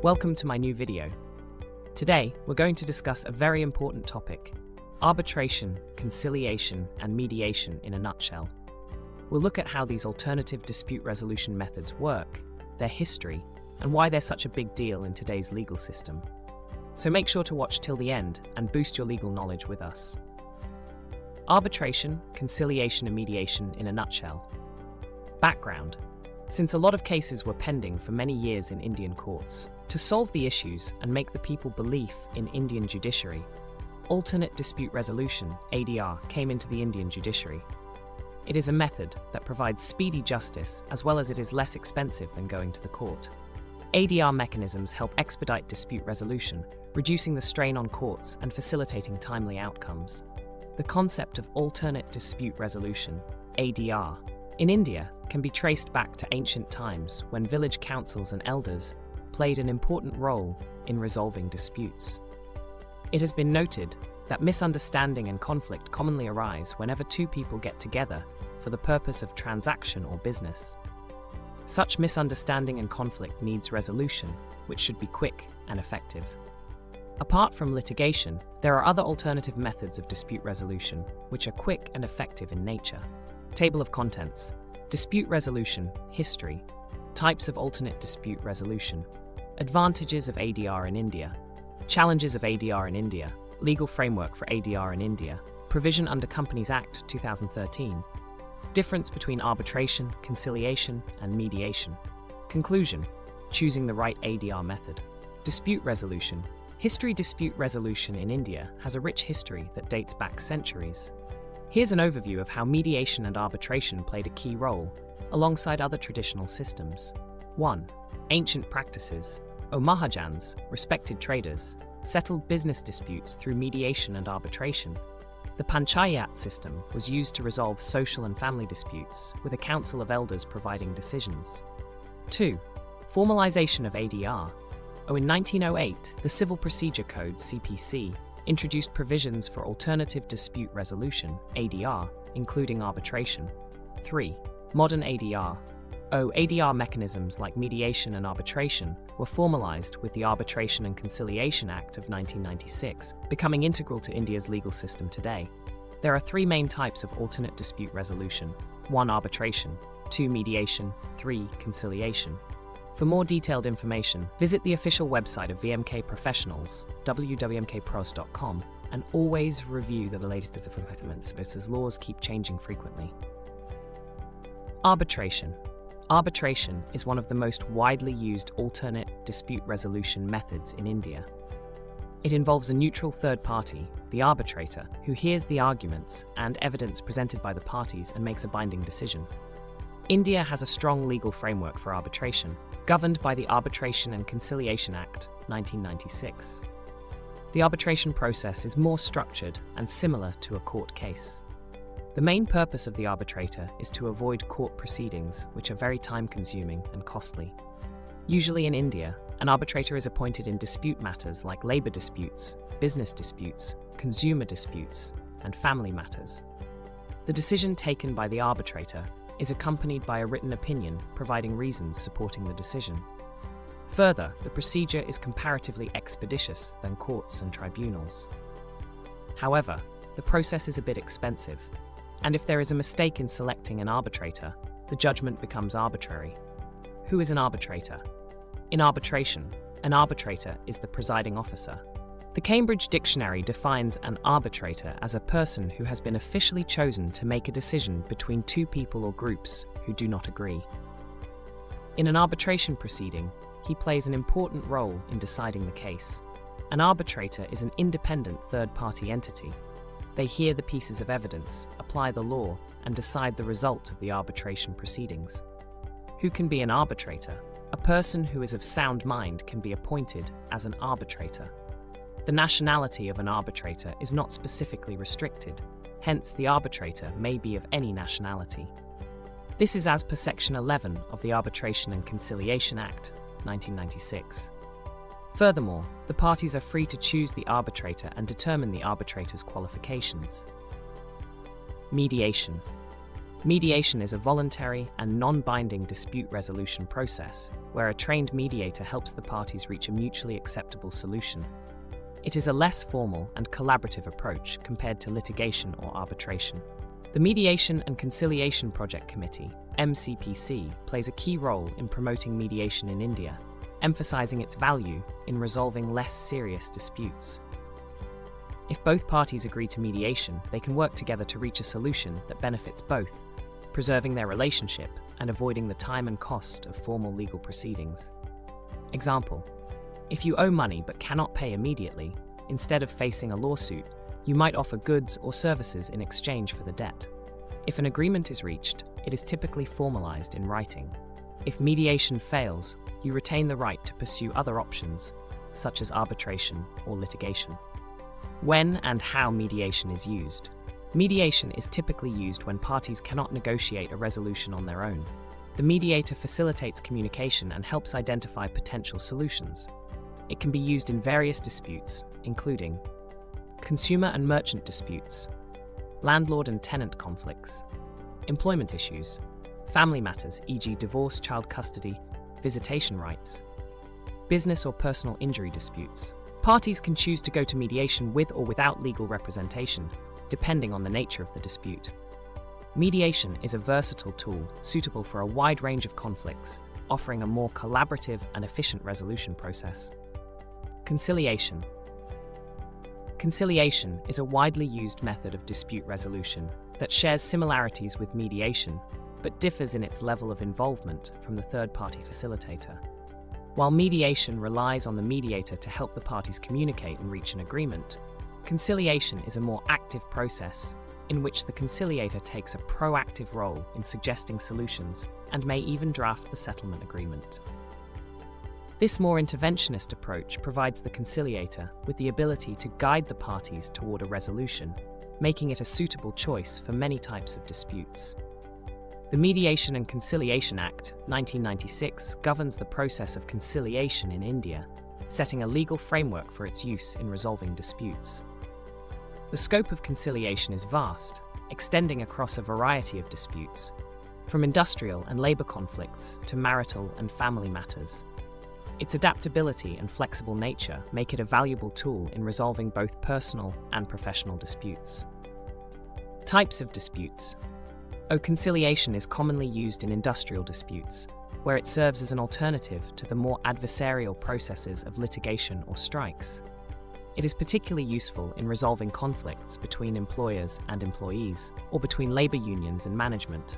Welcome to my new video. Today, we're going to discuss a very important topic: arbitration, conciliation, and mediation in a nutshell. We'll look at how these alternative dispute resolution methods work, their history, and why they're such a big deal in today's legal system. So make sure to watch till the end and boost your legal knowledge with us. Arbitration, conciliation, and mediation in a nutshell. Background. Since a lot of cases were pending for many years in Indian courts, to solve the issues and make the people believe in Indian judiciary, alternate dispute resolution, ADR, came into the Indian judiciary. It is a method that provides speedy justice as well as it is less expensive than going to the court. ADR mechanisms help expedite dispute resolution, reducing the strain on courts and facilitating timely outcomes. The concept of alternate dispute resolution, ADR, in India can be traced back to ancient times when village councils and elders played an important role in resolving disputes. It has been noted that misunderstanding and conflict commonly arise whenever two people get together for the purpose of transaction or business. Such misunderstanding and conflict needs resolution, which should be quick and effective. Apart from litigation, there are other alternative methods of dispute resolution, which are quick and effective in nature. Table of contents. Dispute resolution, history. Types of alternate dispute resolution. Advantages of ADR in India. Challenges of ADR in India. Legal framework for ADR in India. Provision under Companies Act 2013. Difference between arbitration, conciliation, and mediation. Conclusion. Choosing the right ADR method. Dispute resolution. History. Dispute resolution in India has a rich history that dates back centuries. Here's an overview of how mediation and arbitration played a key role, alongside other traditional systems. 1. Ancient practices. Mahajans, respected traders, settled business disputes through mediation and arbitration. The Panchayat system was used to resolve social and family disputes, with a council of elders providing decisions. 2. Formalization of ADR. In 1908, the Civil Procedure Code, CPC, introduced provisions for alternative dispute resolution, ADR, including arbitration. 3. Modern ADR. ADR mechanisms like mediation and arbitration were formalized with the Arbitration and Conciliation Act of 1996, becoming integral to India's legal system today. There are three main types of alternate dispute resolution: 1. Arbitration, 2. Mediation, 3. Conciliation. For more detailed information, visit the official website of VMK Professionals, www.mkpros.com, and always review the latest developments because laws keep changing frequently. Arbitration. Arbitration is one of the most widely used alternate dispute resolution methods in India. It involves a neutral third party, the arbitrator, who hears the arguments and evidence presented by the parties and makes a binding decision. India has a strong legal framework for arbitration, governed by the Arbitration and Conciliation Act, 1996. The arbitration process is more structured and similar to a court case. The main purpose of the arbitrator is to avoid court proceedings, which are very time-consuming and costly. Usually in India, an arbitrator is appointed in dispute matters like labor disputes, business disputes, consumer disputes, and family matters. The decision taken by the arbitrator is accompanied by a written opinion providing reasons supporting the decision. Further, the procedure is comparatively expeditious than courts and tribunals. However, the process is a bit expensive, and if there is a mistake in selecting an arbitrator, the judgment becomes arbitrary. Who is an arbitrator? In arbitration, an arbitrator is the presiding officer. The Cambridge Dictionary defines an arbitrator as a person who has been officially chosen to make a decision between two people or groups who do not agree. In an arbitration proceeding, he plays an important role in deciding the case. An arbitrator is an independent third-party entity. They hear the pieces of evidence, apply the law, and decide the result of the arbitration proceedings. Who can be an arbitrator? A person who is of sound mind can be appointed as an arbitrator. The nationality of an arbitrator is not specifically restricted, hence the arbitrator may be of any nationality. This is as per Section 11 of the Arbitration and Conciliation Act, 1996. Furthermore, the parties are free to choose the arbitrator and determine the arbitrator's qualifications. Mediation. Mediation is a voluntary and non-binding dispute resolution process where a trained mediator helps the parties reach a mutually acceptable solution. It is a less formal and collaborative approach compared to litigation or arbitration. The Mediation and Conciliation Project Committee, MCPC, plays a key role in promoting mediation in India, emphasizing its value in resolving less serious disputes. If both parties agree to mediation, they can work together to reach a solution that benefits both, preserving their relationship and avoiding the time and cost of formal legal proceedings. Example: if you owe money but cannot pay immediately, instead of facing a lawsuit, you might offer goods or services in exchange for the debt. If an agreement is reached, it is typically formalized in writing. If mediation fails, you retain the right to pursue other options, such as arbitration or litigation. When and how mediation is used. Mediation is typically used when parties cannot negotiate a resolution on their own. The mediator facilitates communication and helps identify potential solutions. It can be used in various disputes, including consumer and merchant disputes, landlord and tenant conflicts, employment issues, family matters e.g. divorce, child custody, visitation rights, business or personal injury disputes. Parties can choose to go to mediation with or without legal representation, depending on the nature of the dispute. Mediation is a versatile tool suitable for a wide range of conflicts, offering a more collaborative and efficient resolution process. Conciliation. Conciliation is a widely used method of dispute resolution that shares similarities with mediation, but differs in its level of involvement from the third-party facilitator. While mediation relies on the mediator to help the parties communicate and reach an agreement, conciliation is a more active process in which the conciliator takes a proactive role in suggesting solutions and may even draft the settlement agreement. This more interventionist approach provides the conciliator with the ability to guide the parties toward a resolution, making it a suitable choice for many types of disputes. The Mediation and Conciliation Act, 1996, governs the process of conciliation in India, setting a legal framework for its use in resolving disputes. The scope of conciliation is vast, extending across a variety of disputes, from industrial and labor conflicts to marital and family matters. Its adaptability and flexible nature make it a valuable tool in resolving both personal and professional disputes. Types of disputes. Conciliation is commonly used in industrial disputes, where it serves as an alternative to the more adversarial processes of litigation or strikes. It is particularly useful in resolving conflicts between employers and employees, or between labor unions and management.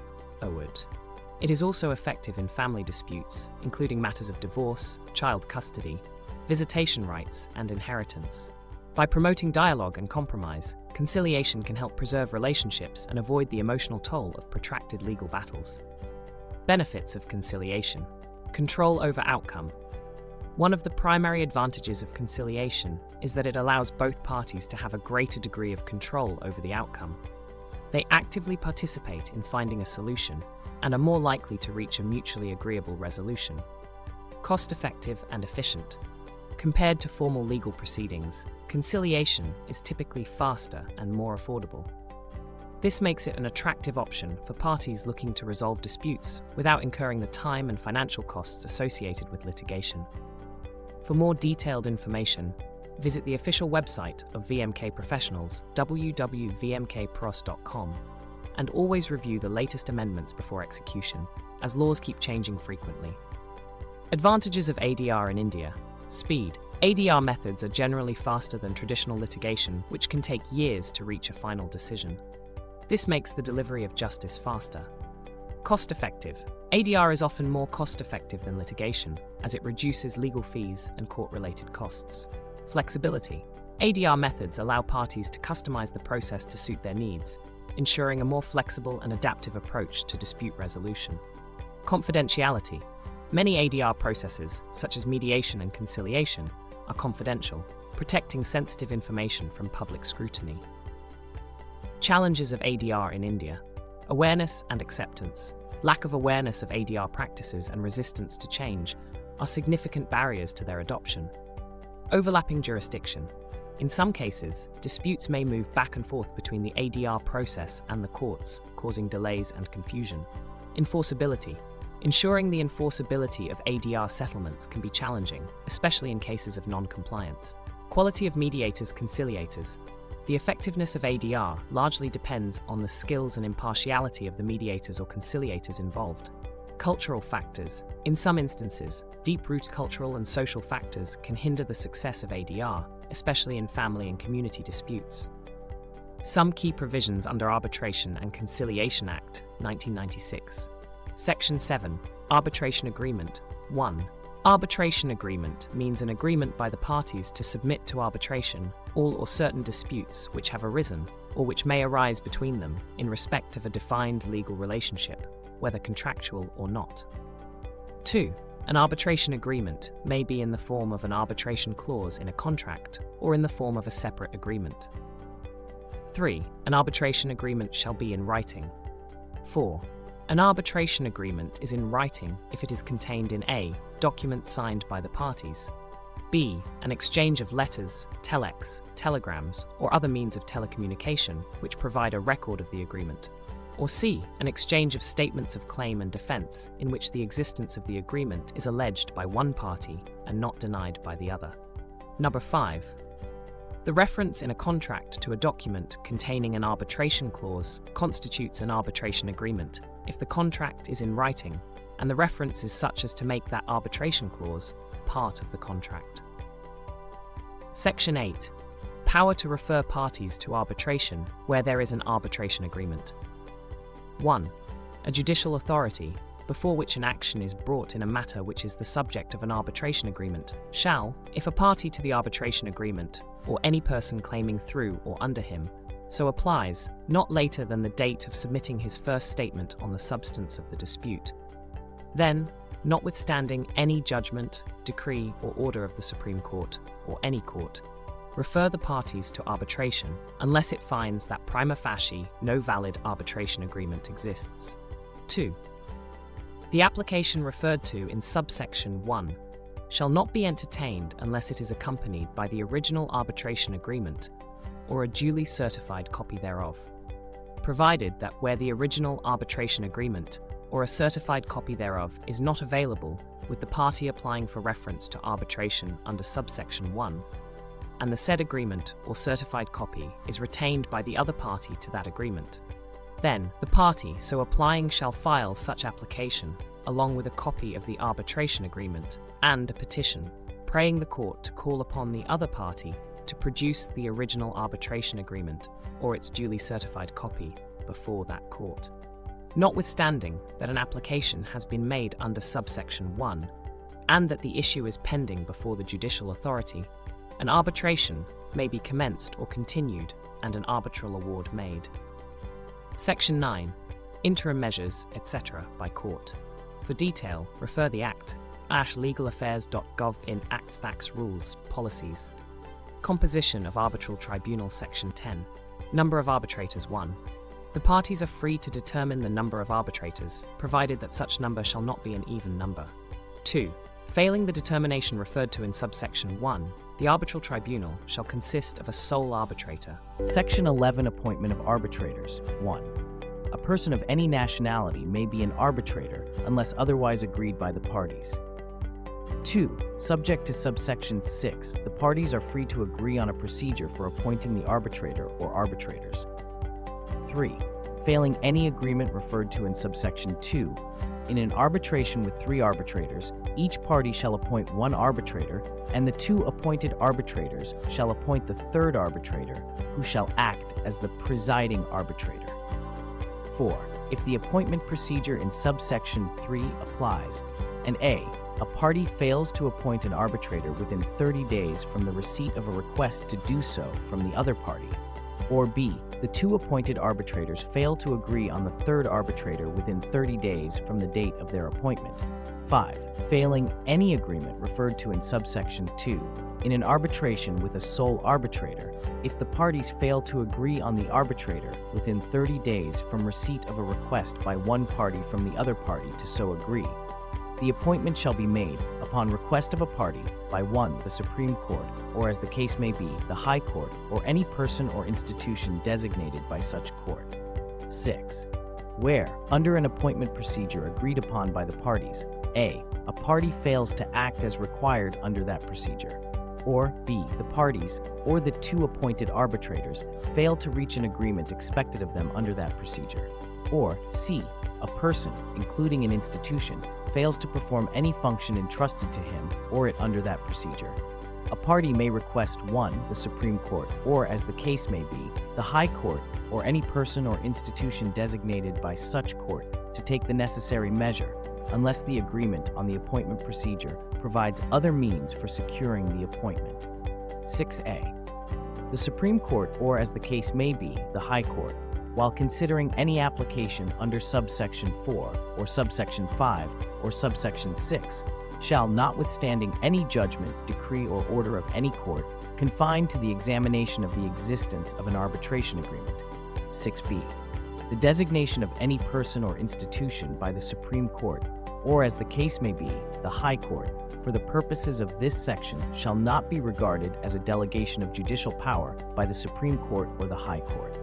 It is also effective in family disputes, including matters of divorce, child custody, visitation rights, and inheritance. By promoting dialogue and compromise, conciliation can help preserve relationships and avoid the emotional toll of protracted legal battles. Benefits of conciliation. Control over outcome. One of the primary advantages of conciliation is that it allows both parties to have a greater degree of control over the outcome. They actively participate in finding a solution and are more likely to reach a mutually agreeable resolution. Cost-effective and efficient. Compared to formal legal proceedings, conciliation is typically faster and more affordable. This makes it an attractive option for parties looking to resolve disputes without incurring the time and financial costs associated with litigation. For more detailed information, visit the official website of VMK Professionals, www.vmkpros.com, and always review the latest amendments before execution, as laws keep changing frequently. Advantages of ADR in India. Speed. ADR methods are generally faster than traditional litigation, which can take years to reach a final decision. This makes the delivery of justice faster. Cost-effective. ADR is often more cost-effective than litigation, as it reduces legal fees and court-related costs. Flexibility. ADR methods allow parties to customize the process to suit their needs, ensuring a more flexible and adaptive approach to dispute resolution. Confidentiality. Many ADR processes, such as mediation and conciliation, are confidential, protecting sensitive information from public scrutiny. Challenges of ADR in India. Awareness and acceptance. Lack of awareness of ADR practices and resistance to change are significant barriers to their adoption. Overlapping jurisdiction. In some cases, disputes may move back and forth between the ADR process and the courts, causing delays and confusion. Enforceability. Ensuring the enforceability of ADR settlements can be challenging, especially in cases of non-compliance. Quality of mediators, conciliators. The effectiveness of ADR largely depends on the skills and impartiality of the mediators or conciliators involved. Cultural factors. In some instances, deep-rooted cultural and social factors can hinder the success of ADR, especially in family and community disputes. Some key provisions under Arbitration and Conciliation Act, 1996. Section 7. Arbitration Agreement. 1. Arbitration agreement means an agreement by the parties to submit to arbitration all or certain disputes which have arisen or which may arise between them in respect of a defined legal relationship, whether contractual or not. 2. An arbitration agreement may be in the form of an arbitration clause in a contract or in the form of a separate agreement. 3. An arbitration agreement shall be in writing. 4. An arbitration agreement is in writing if it is contained in a. Document signed by the parties, b. An exchange of letters, telex, telegrams, or other means of telecommunication which provide a record of the agreement, or c. An exchange of statements of claim and defense in which the existence of the agreement is alleged by one party and not denied by the other. Number 5. The reference in a contract to a document containing an arbitration clause constitutes an arbitration agreement if the contract is in writing and the reference is such as to make that arbitration clause part of the contract. Section 8. Power to refer parties to arbitration where there is an arbitration agreement. 1. A judicial authority, before which an action is brought in a matter which is the subject of an arbitration agreement, shall, if a party to the arbitration agreement, or any person claiming through or under him, so applies, not later than the date of submitting his first statement on the substance of the dispute, then, notwithstanding any judgment, decree, or order of the Supreme Court, or any court, refer the parties to arbitration unless it finds that prima facie no valid arbitration agreement exists. 2. The application referred to in subsection 1 shall not be entertained unless it is accompanied by the original arbitration agreement or a duly certified copy thereof, provided that where the original arbitration agreement or a certified copy thereof is not available with the party applying for reference to arbitration under subsection 1, and the said agreement or certified copy is retained by the other party to that agreement, then the party so applying shall file such application along with a copy of the arbitration agreement and a petition, praying the court to call upon the other party to produce the original arbitration agreement or its duly certified copy before that court. Notwithstanding that an application has been made under subsection 1 and that the issue is pending before the judicial authority, an arbitration may be commenced or continued and an arbitral award made. Section 9. Interim measures, etc. by court. For detail, refer the Act @legalaffairs.gov in Acts, Stacks, Rules, Policies. Composition of Arbitral Tribunal. Section 10. Number of arbitrators. 1. The parties are free to determine the number of arbitrators, provided that such number shall not be an even number. 2. Failing the determination referred to in subsection 1, the arbitral tribunal shall consist of a sole arbitrator. Section 11. Appointment of arbitrators. 1. A person of any nationality may be an arbitrator unless otherwise agreed by the parties. 2. Subject to subsection 6, the parties are free to agree on a procedure for appointing the arbitrator or arbitrators. 3. Failing any agreement referred to in subsection 2, in an arbitration with 3 arbitrators, each party shall appoint 1 arbitrator, and the 2 appointed arbitrators shall appoint the 3rd arbitrator, who shall act as the presiding arbitrator. 4. If the appointment procedure in subsection 3 applies, and a party fails to appoint an arbitrator within 30 days from the receipt of a request to do so from the other party, or b, the 2 appointed arbitrators fail to agree on the 3rd arbitrator within 30 days from the date of their appointment. 5. Failing any agreement referred to in subsection 2, in an arbitration with a sole arbitrator, if the parties fail to agree on the arbitrator within 30 days from receipt of a request by one party from the other party to so agree, The appointment shall be made upon request of a party by 1. The Supreme Court, or as the case may be, the High Court, or any person or institution designated by such court. 6. Where, under an appointment procedure agreed upon by the parties, a party fails to act as required under that procedure, or b. the parties, or the 2 appointed arbitrators, fail to reach an agreement expected of them under that procedure, or c. a person, including an institution, fails to perform any function entrusted to him or it under that procedure. A party may request 1. The Supreme Court, or as the case may be, the High Court, or any person or institution designated by such court to take the necessary measure, unless the agreement on the appointment procedure provides other means for securing the appointment. 6a. The Supreme Court, or as the case may be, the High Court, while considering any application under subsection 4, or subsection 5, or subsection 6, shall, notwithstanding any judgment, decree, or order of any court, confine to the examination of the existence of an arbitration agreement. 6b. The designation of any person or institution by the Supreme Court, or as the case may be, the High Court, for the purposes of this section shall not be regarded as a delegation of judicial power by the Supreme Court or the High Court.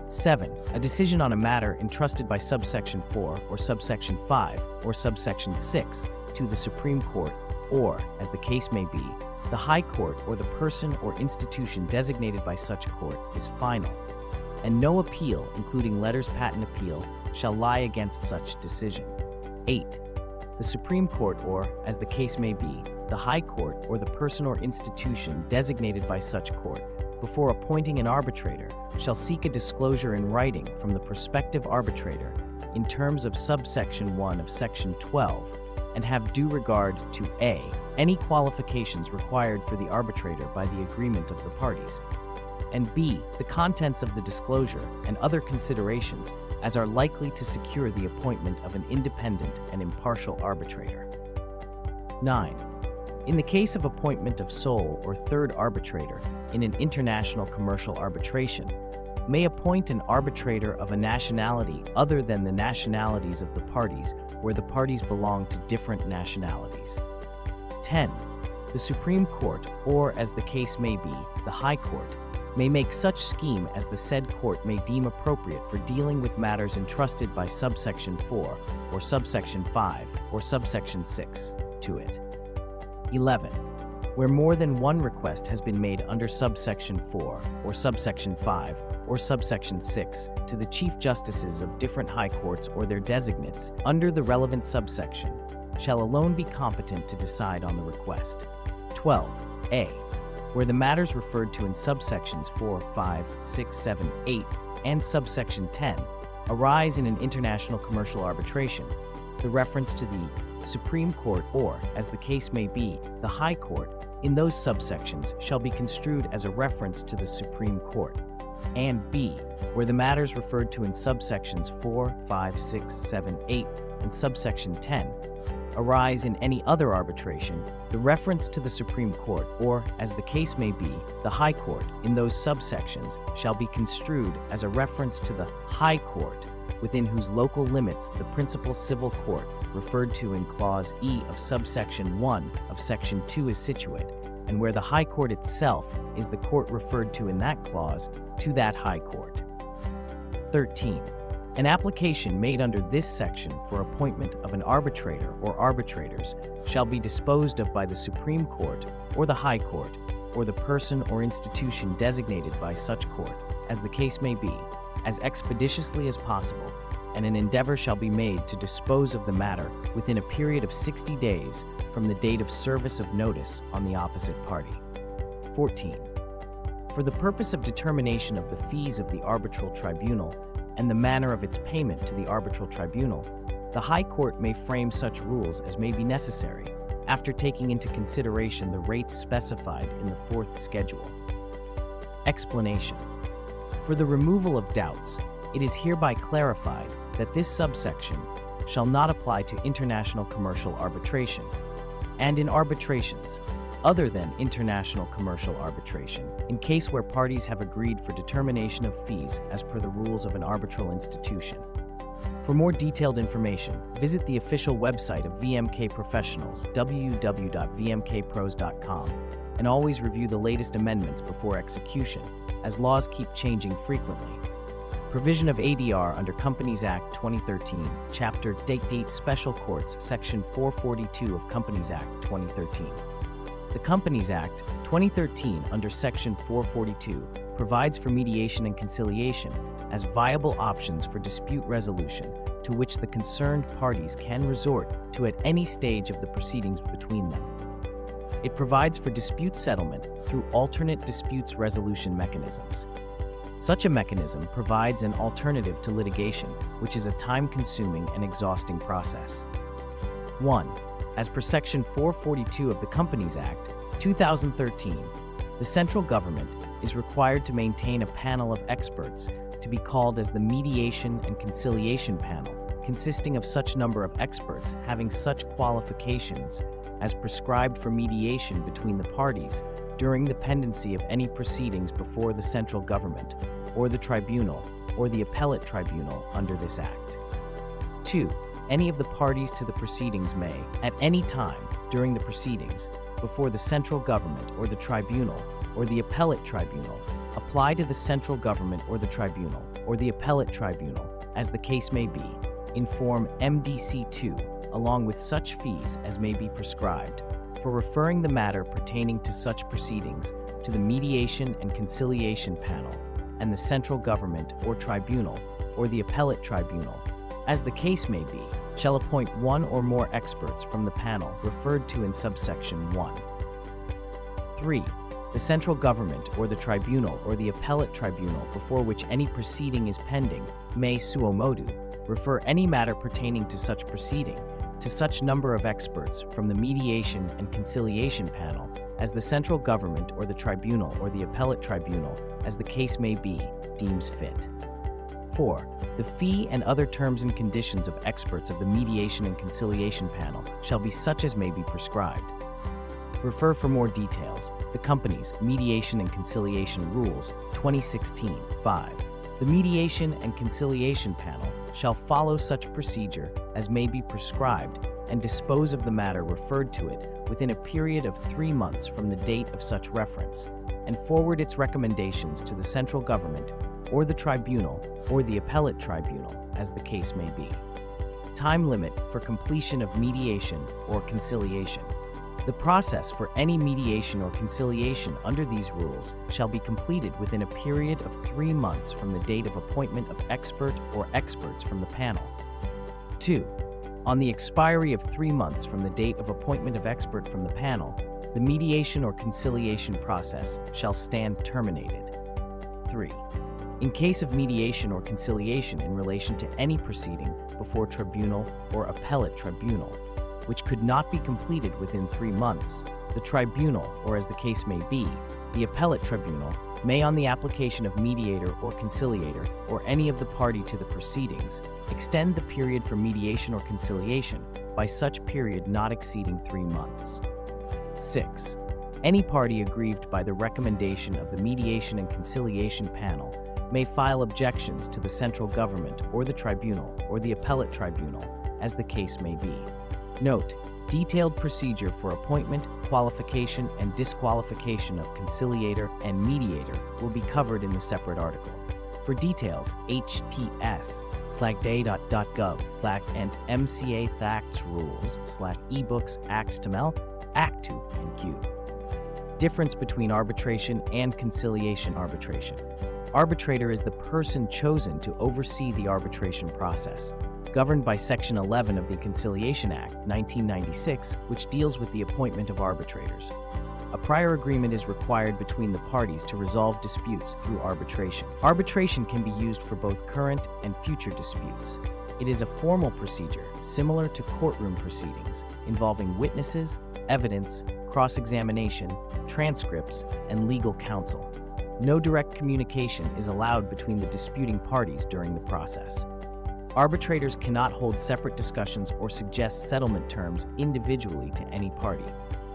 7. A decision on a matter entrusted by subsection 4 or subsection 5 or subsection 6 to the Supreme Court, or, as the case may be, the High Court or the person or institution designated by such court is final, and no appeal, including letters patent appeal, shall lie against such decision. 8. The Supreme Court, or, as the case may be, the High Court or the person or institution designated by such court, before appointing an arbitrator, shall seek a disclosure in writing from the prospective arbitrator in terms of subsection 1 of section 12, and have due regard to a. any qualifications required for the arbitrator by the agreement of the parties, and b. the contents of the disclosure and other considerations as are likely to secure the appointment of an independent and impartial arbitrator. 9. In the case of appointment of sole or third arbitrator in an international commercial arbitration, may appoint an arbitrator of a nationality other than the nationalities of the parties where the parties belong to different nationalities. 10. The Supreme Court, or as the case may be, the High Court, may make such scheme as the said court may deem appropriate for dealing with matters entrusted by subsection 4 or subsection 5 or subsection 6 to it. 11. Where more than one request has been made under subsection 4 or subsection 5 or subsection 6 to the Chief Justices of different High Courts or their designates under the relevant subsection, shall alone be competent to decide on the request. 12a. Where the matters referred to in subsections 4, 5, 6, 7, 8, and subsection 10 arise in an international commercial arbitration, the reference to the Supreme Court, or, as the case may be, the High Court, in those subsections shall be construed as a reference to the Supreme Court. And b. Where the matters referred to in subsections 4, 5, 6, 7, 8, and subsection 10 arise in any other arbitration, the reference to the Supreme Court, or, as the case may be, the High Court, in those subsections shall be construed as a reference to the High Court, within whose local limits the principal civil court referred to in Clause E of subsection 1 of Section 2 is situate, and where the High Court itself is the court referred to in that clause to that High Court. 13. An application made under this section for appointment of an arbitrator or arbitrators shall be disposed of by the Supreme Court or the High Court or the person or institution designated by such court, as the case may be, as expeditiously as possible, and an endeavor shall be made to dispose of the matter within a period of 60 days from the date of service of notice on the opposite party. 14. For the purpose of determination of the fees of the arbitral tribunal and the manner of its payment to the arbitral tribunal, the High Court may frame such rules as may be necessary, after taking into consideration the rates specified in the fourth schedule. Explanation. For the removal of doubts, it is hereby clarified that this subsection shall not apply to international commercial arbitration, and in arbitrations other than international commercial arbitration, in case where parties have agreed for determination of fees as per the rules of an arbitral institution. For more detailed information, visit the official website of VMK Professionals, www.vmkpros.com, and always review the latest amendments before execution, as laws keep changing frequently. Provision of ADR under Companies Act 2013, Chapter Date Special Courts, Section 442 of Companies Act 2013. The Companies Act 2013 under Section 442 provides for mediation and conciliation as viable options for dispute resolution to which the concerned parties can resort to at any stage of the proceedings between them. It provides for dispute settlement through alternate disputes resolution mechanisms. Such a mechanism provides an alternative to litigation, which is a time-consuming and exhausting process. 1. As per Section 442 of the Companies Act 2013, the central government is required to maintain a panel of experts to be called as the Mediation and Conciliation Panel, consisting of such number of experts having such qualifications as prescribed for mediation between the parties during the pendency of any proceedings before the central government, or the tribunal, or the appellate tribunal under this Act. 2. Any of the parties to the proceedings may, at any time during the proceedings, before the central government or the tribunal, or the appellate tribunal, apply to the central government or the tribunal, or the appellate tribunal, as the case may be, in Form MDC-2, along with such fees as may be prescribed, for referring the matter pertaining to such proceedings to the Mediation and Conciliation Panel, and the central government or tribunal, or the appellate tribunal, as the case may be, shall appoint one or more experts from the panel referred to in subsection 1. 3. The central government or the tribunal or the appellate tribunal before which any proceeding is pending may suo motu refer any matter pertaining to such proceeding to such number of experts from the Mediation and Conciliation Panel as the central government or the tribunal or the appellate tribunal, as the case may be, deems fit. 4. The fee and other terms and conditions of experts of the Mediation and Conciliation Panel shall be such as may be prescribed. Refer for more details, the Company's Mediation and Conciliation Rules, 2016, 5. The Mediation and Conciliation Panel shall follow such procedure as may be prescribed and dispose of the matter referred to it within a period of 3 months from the date of such reference, and forward its recommendations to the central government or the tribunal or the appellate tribunal, as the case may be. Time limit for completion of mediation or conciliation. The process for any mediation or conciliation under these rules shall be completed within a period of 3 months from the date of appointment of expert or experts from the panel. 2. On the expiry of 3 months from the date of appointment of expert from the panel, the mediation or conciliation process shall stand terminated. 3. In case of mediation or conciliation in relation to any proceeding before tribunal or appellate tribunal, which could not be completed within 3 months, the tribunal, or as the case may be, the appellate tribunal, may on the application of mediator or conciliator, or any of the party to the proceedings, extend the period for mediation or conciliation by such period not exceeding 3 months. 6. Any party aggrieved by the recommendation of the Mediation and Conciliation Panel may file objections to the central government or the tribunal or the appellate tribunal, as the case may be. Note: detailed procedure for appointment, qualification, and disqualification of conciliator and mediator will be covered in the separate article. For details, hts:/data.gov/mca-thacts-rules/ebooks-axtml, Act2 and Q. Difference between arbitration and conciliation arbitration. Arbitrator is the person chosen to oversee the arbitration process, governed by Section 11 of the Conciliation Act, 1996, which deals with the appointment of arbitrators. A prior agreement is required between the parties to resolve disputes through arbitration. Arbitration can be used for both current and future disputes. It is a formal procedure similar to courtroom proceedings, involving witnesses, evidence, cross-examination, transcripts, and legal counsel. No direct communication is allowed between the disputing parties during the process. Arbitrators cannot hold separate discussions or suggest settlement terms individually to any party,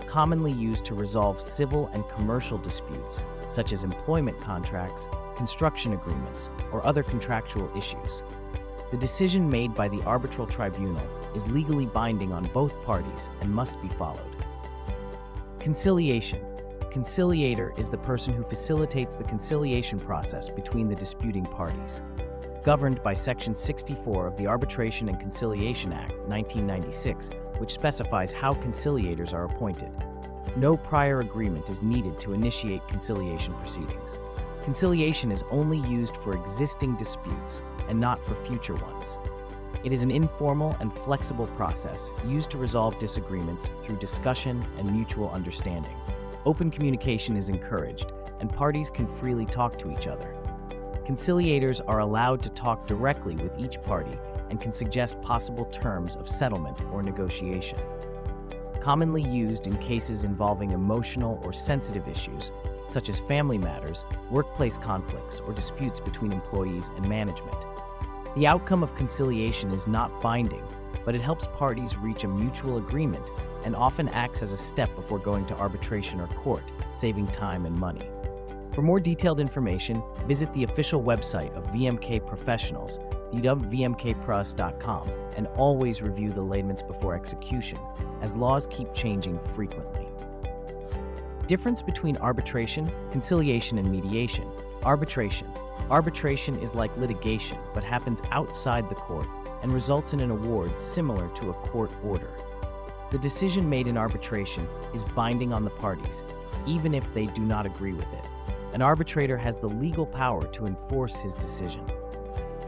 commonly used to resolve civil and commercial disputes, such as employment contracts, construction agreements, or other contractual issues. The decision made by the arbitral tribunal is legally binding on both parties and must be followed. Conciliation. Conciliator is the person who facilitates the conciliation process between the disputing parties. Governed by Section 64 of the Arbitration and Conciliation Act, 1996, which specifies how conciliators are appointed. No prior agreement is needed to initiate conciliation proceedings. Conciliation is only used for existing disputes and not for future ones. It is an informal and flexible process used to resolve disagreements through discussion and mutual understanding. Open communication is encouraged, and parties can freely talk to each other. Conciliators are allowed to talk directly with each party and can suggest possible terms of settlement or negotiation. Commonly used in cases involving emotional or sensitive issues, such as family matters, workplace conflicts, or disputes between employees and management. The outcome of conciliation is not binding, but it helps parties reach a mutual agreement and often acts as a step before going to arbitration or court, saving time and money. For more detailed information, visit the official website of VMK Professionals, vmkpros.com, and always review the laments before execution, as laws keep changing frequently. Difference between arbitration, conciliation, and mediation. Arbitration. Arbitration is like litigation, but happens outside the court and results in an award similar to a court order. The decision made in arbitration is binding on the parties, even if they do not agree with it. An arbitrator has the legal power to enforce his decision.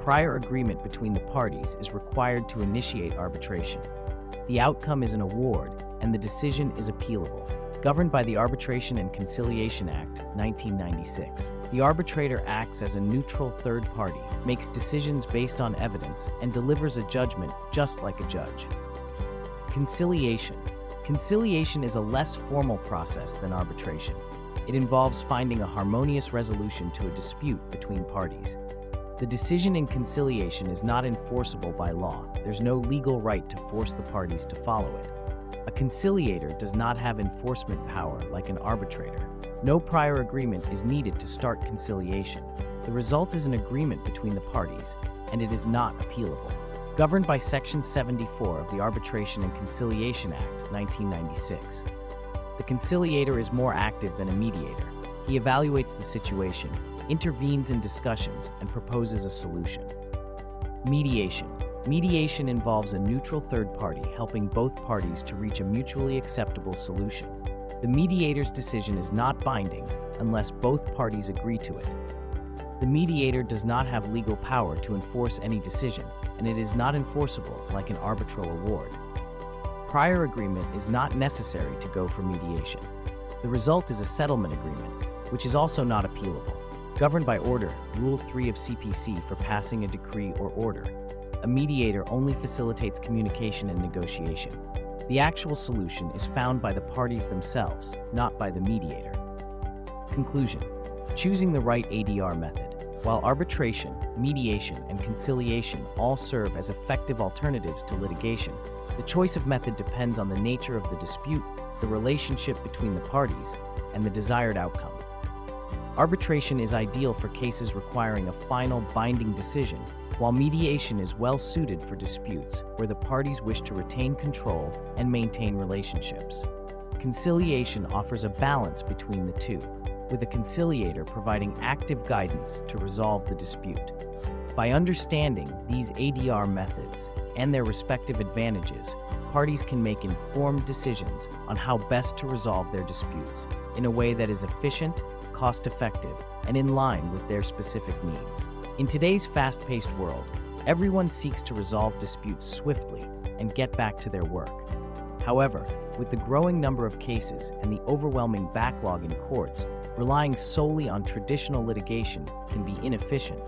Prior agreement between the parties is required to initiate arbitration. The outcome is an award, and the decision is appealable. Governed by the Arbitration and Conciliation Act, 1996. The arbitrator acts as a neutral third party, makes decisions based on evidence, and delivers a judgment just like a judge. Conciliation. Conciliation is a less formal process than arbitration. It involves finding a harmonious resolution to a dispute between parties. The decision in conciliation is not enforceable by law. There's no legal right to force the parties to follow it. A conciliator does not have enforcement power like an arbitrator. No prior agreement is needed to start conciliation. The result is an agreement between the parties, and it is not appealable. Governed by Section 74 of the Arbitration and Conciliation Act, 1996. The conciliator is more active than a mediator. He evaluates the situation, intervenes in discussions, and proposes a solution. Mediation. Mediation involves a neutral third party helping both parties to reach a mutually acceptable solution. The mediator's decision is not binding unless both parties agree to it. The mediator does not have legal power to enforce any decision, and it is not enforceable like an arbitral award. Prior agreement is not necessary to go for mediation. The result is a settlement agreement, which is also not appealable. Governed by order, Rule 3 of CPC for passing a decree or order. A mediator only facilitates communication and negotiation. The actual solution is found by the parties themselves, not by the mediator. Conclusion. Choosing the right ADR method. While arbitration, mediation, and conciliation all serve as effective alternatives to litigation, the choice of method depends on the nature of the dispute, the relationship between the parties, and the desired outcome. Arbitration is ideal for cases requiring a final binding decision, while mediation is well suited for disputes where the parties wish to retain control and maintain relationships. Conciliation offers a balance between the two, with a conciliator providing active guidance to resolve the dispute. By understanding these ADR methods and their respective advantages, parties can make informed decisions on how best to resolve their disputes in a way that is efficient, cost-effective, and in line with their specific needs. In today's fast-paced world, everyone seeks to resolve disputes swiftly and get back to their work. However, with the growing number of cases and the overwhelming backlog in courts, relying solely on traditional litigation can be inefficient.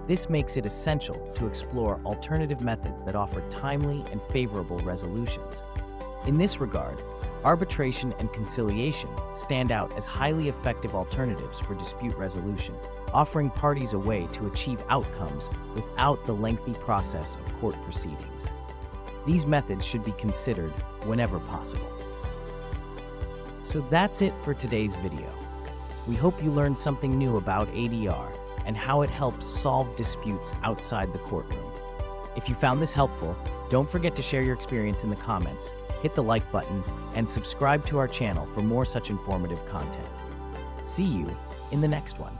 This makes it essential to explore alternative methods that offer timely and favorable resolutions. In this regard, arbitration and conciliation stand out as highly effective alternatives for dispute resolution, offering parties a way to achieve outcomes without the lengthy process of court proceedings. These methods should be considered whenever possible. So that's it for today's video. We hope you learned something new about ADR and how it helps solve disputes outside the courtroom. If you found this helpful, don't forget to share your experience in the comments, hit the like button, and subscribe to our channel for more such informative content. See you in the next one.